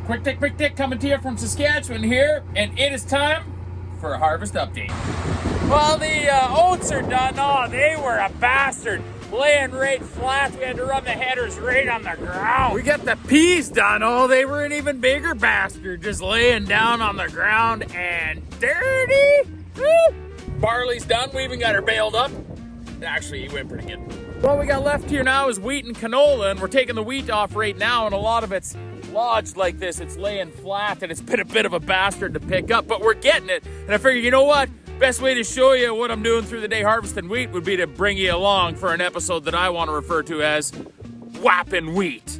Quick tick, coming to you from Saskatchewan here, and it is time for a harvest update. Well, the oats are done. Oh, they were a bastard. Laying right flat. We had to run the headers right on the ground. We got the peas done. Oh, they were an even bigger bastard, just laying down on the ground and dirty. Woo! Barley's done. We even got her baled up. Actually, he went pretty good. What we got left here now is wheat and canola, and we're taking the wheat off right now, and a lot of it's lodged like this. It's laying flat, and it's been a bit of a bastard to pick up, but we're getting it. And I figured, you know what? Best way to show you what I'm doing through the day harvesting wheat would be to bring you along for an episode that I want to refer to as Whappin' Wheat.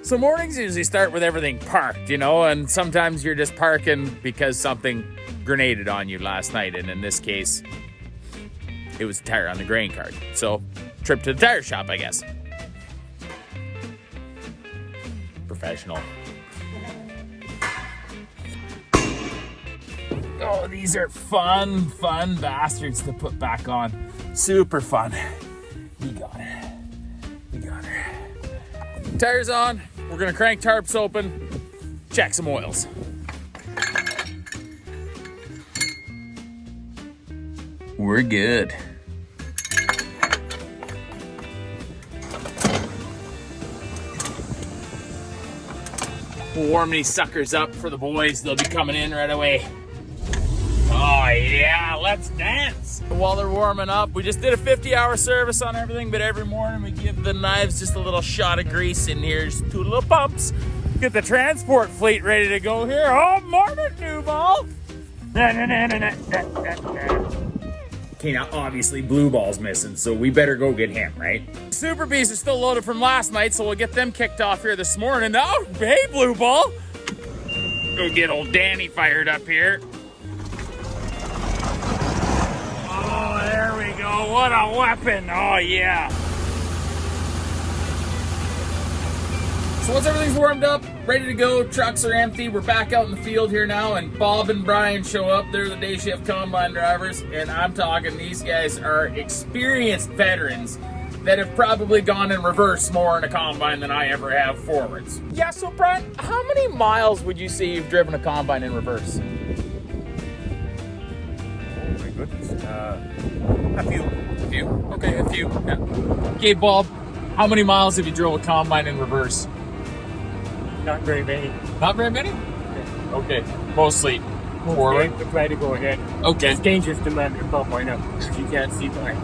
So mornings usually start with everything parked, you know, and sometimes you're just parking because something grenaded on you last night, and in this case, it was a tire on the grain cart. So, trip to the tire shop, I guess. Professional. Oh, these are fun bastards to put back on. Super fun. We got her. Tires on. We're gonna crank tarps open, check some oils. We're good. We'll warm these suckers up for the boys. They'll be coming in right away. Oh yeah, let's dance. While they're warming up, we just did a 50-hour service on everything, but every morning we give the knives just a little shot of grease in here, just 2 little pumps. Get the transport fleet ready to go here. Oh, morning, Duval. Okay, now obviously Blue Ball's missing, so we better go get him, right? Super Bees are still loaded from last night, so we'll get them kicked off here this morning. Oh, hey, Blue Ball. Go get old Danny fired up here. Oh, there we go. What a weapon. Oh, yeah. So once everything's warmed up, ready to go, trucks are empty, we're back out in the field here now, and Bob and Brian show up. They're the day shift combine drivers, and I'm talking, these guys are experienced veterans that have probably gone in reverse more in a combine than I ever have forwards. Yeah, so Brian, how many miles would you say you've driven a combine in reverse? Oh my goodness, a few. A few? Okay, a few. Yeah. Okay, Bob, how many miles have you drove a combine in reverse? Not very many. Not very many? Okay, mostly forward. To try to go ahead. Okay. It's dangerous to land your combine up if you can't see behind.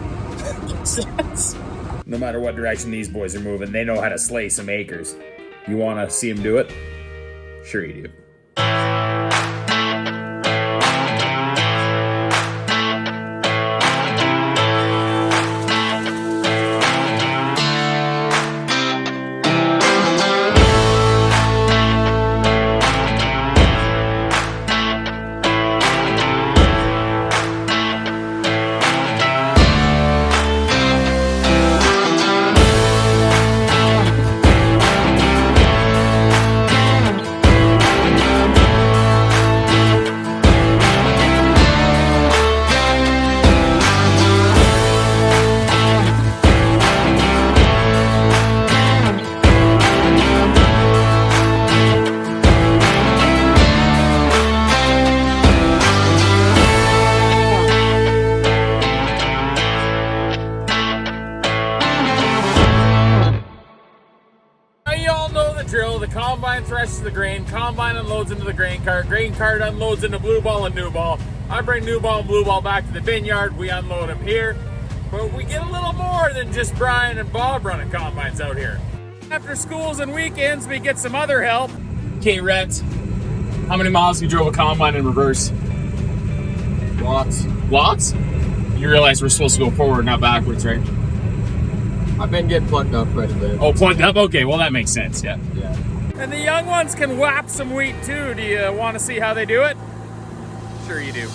No matter what direction these boys are moving, they know how to slay some acres. You want to see them do it? Sure you do. Drill, the combine threshes the grain, combine unloads into the grain cart unloads into Blue Ball and New Ball. I bring New Ball and Blue Ball back to the vineyard, we unload them here, but we get a little more than just Brian and Bob running combines out here. After schools and weekends, we get some other help. Okay, Reds, how many miles have you drove a combine in reverse? Lots. Lots? You realize we're supposed to go forward, not backwards, right? I've been getting plugged up quite a bit. Oh, plugged up? Okay, well that makes sense, yeah. Yeah. And the young ones can whap some wheat too. Do you want to see how they do it? Sure you do.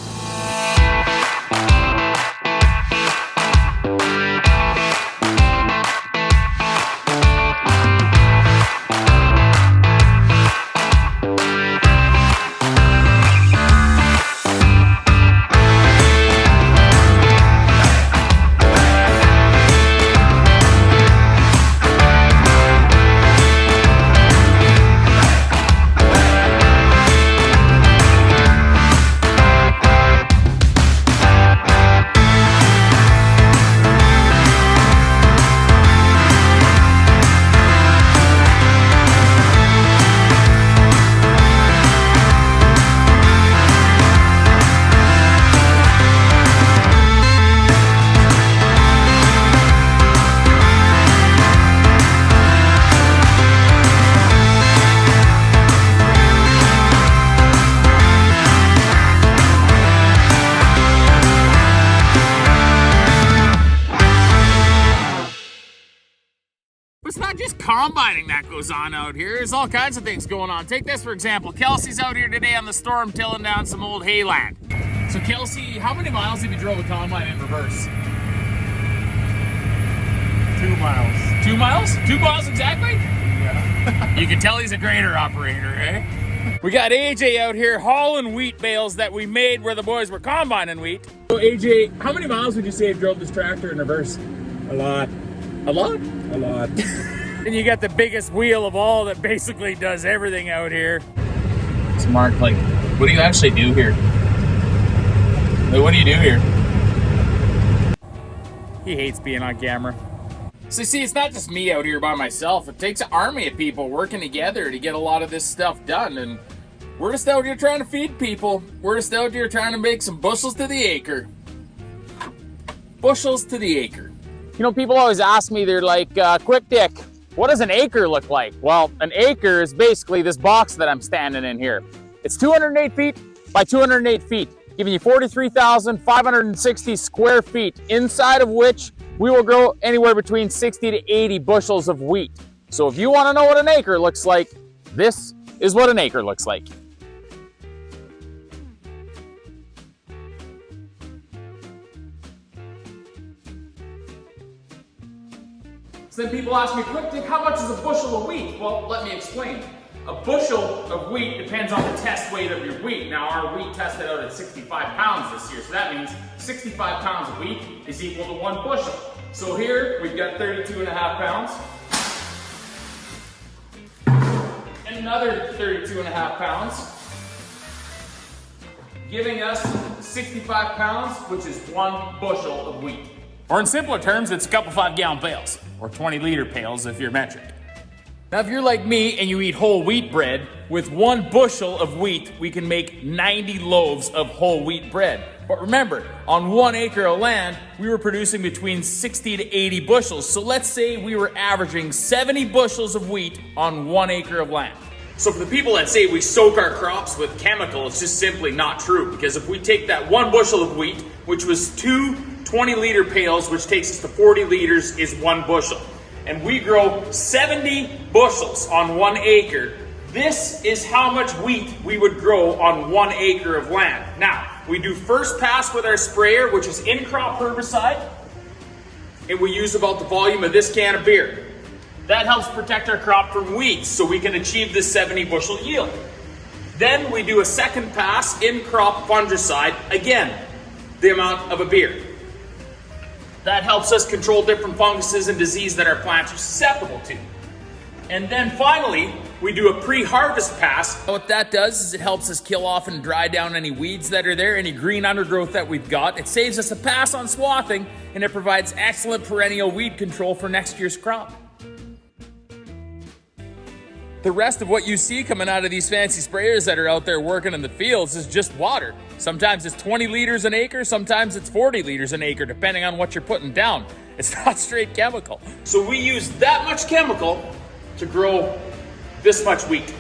not just combining that goes on out here. There's all kinds of things going on. Take this for example. Kelsey's out here today on the storm tilling down some old hayland. So Kelsey, how many miles have you drove a combine in reverse? 2 miles. 2 miles? 2 miles exactly? Yeah. You can tell he's a grader operator, eh? We got AJ out here hauling wheat bales that we made where the boys were combining wheat. So AJ, how many miles would you say you drove this tractor in reverse? A lot. A lot? A lot. And you got the biggest wheel of all that basically does everything out here. So Mark, like, what do you actually do here? Like, what do you do here? He hates being on camera. So see, it's not just me out here by myself. It takes an army of people working together to get a lot of this stuff done. And we're just out here trying to feed people. We're just out here trying to make some bushels to the acre. Bushels to the acre. You know, people always ask me, they're like, Quick Dick, what does an acre look like? Well, an acre is basically this box that I'm standing in here. It's 208 feet by 208 feet, giving you 43,560 square feet, inside of which we will grow anywhere between 60 to 80 bushels of wheat. So if you want to know what an acre looks like, this is what an acre looks like. So then people ask me, Quick Dick, how much is a bushel of wheat? Well, let me explain. A bushel of wheat depends on the test weight of your wheat. Now, our wheat tested out at 65 pounds this year, so that means 65 pounds of wheat is equal to 1 bushel. So here, we've got 32.5 pounds. And another 32.5 pounds. Giving us 65 pounds, which is 1 bushel of wheat. Or in simpler terms, it's a couple 5-gallon pails, or 20-liter pails if you're metric. Now, if you're like me and you eat whole wheat bread, with 1 bushel of wheat, we can make 90 loaves of whole wheat bread. But remember, on 1 acre of land, we were producing between 60 to 80 bushels. So let's say we were averaging 70 bushels of wheat on 1 acre of land. So for the people that say we soak our crops with chemical, it's just simply not true. Because if we take that 1 bushel of wheat, which was 2 20-liter pails, which takes us to 40 liters, is 1 bushel. And we grow 70 bushels on 1 acre. This is how much wheat we would grow on 1 acre of land. Now, we do first pass with our sprayer, which is in-crop herbicide, and we use about the volume of this can of beer. That helps protect our crop from weeds so we can achieve this 70 bushel yield. Then we do a second pass in-crop fungicide, again, the amount of a beer. That helps us control different funguses and disease that our plants are susceptible to. And then finally, we do a pre-harvest pass. What that does is it helps us kill off and dry down any weeds that are there, any green undergrowth that we've got. It saves us a pass on swathing, and it provides excellent perennial weed control for next year's crop. The rest of what you see coming out of these fancy sprayers that are out there working in the fields is just water. Sometimes it's 20 liters an acre, sometimes it's 40 liters an acre, depending on what you're putting down. It's not straight chemical. So we use that much chemical to grow this much wheat.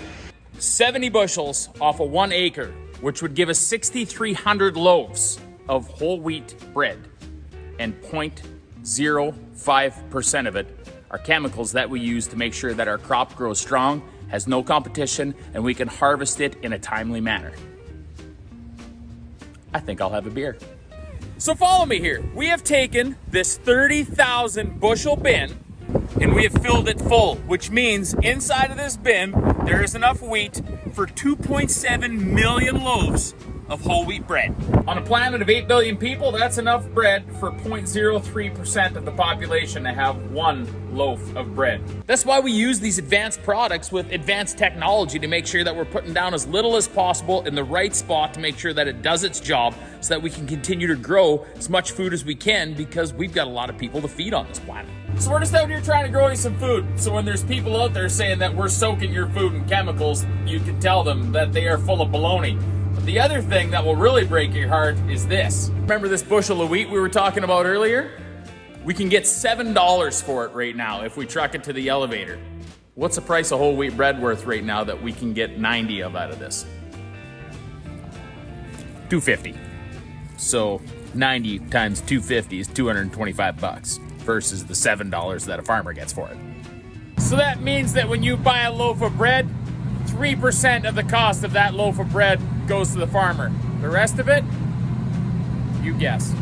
70 bushels off of 1 acre, which would give us 6,300 loaves of whole wheat bread, and 0.05% of it are chemicals that we use to make sure that our crop grows strong, has no competition, and we can harvest it in a timely manner. I think I'll have a beer. So follow me here. We have taken this 30,000 bushel bin and we have filled it full, which means inside of this bin, there is enough wheat for 2.7 million loaves of whole wheat bread. On a planet of 8 billion people, that's enough bread for 0.03% of the population to have 1 loaf of bread. That's why we use these advanced products with advanced technology to make sure that we're putting down as little as possible in the right spot to make sure that it does its job so that we can continue to grow as much food as we can, because we've got a lot of people to feed on this planet. So we're just out here trying to grow you some food. So when there's people out there saying that we're soaking your food in chemicals, you can tell them that they are full of baloney. The other thing that will really break your heart is this. Remember this bushel of wheat we were talking about earlier? We can get $7 for it right now if we truck it to the elevator. What's the price of whole wheat bread worth right now that we can get 90 of out of this? $2.50. So 90 times 250 is $225 versus the $7 that a farmer gets for it. So that means that when you buy a loaf of bread, 3% of the cost of that loaf of bread goes to the farmer. The rest of it, you guess.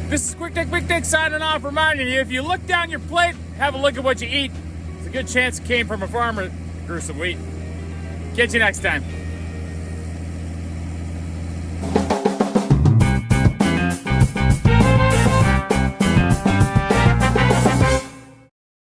This is Quick Dick signing off, reminding you, if you look down your plate, have a look at what you eat. There's a good chance it came from a farmer that grew some wheat. Catch you next time.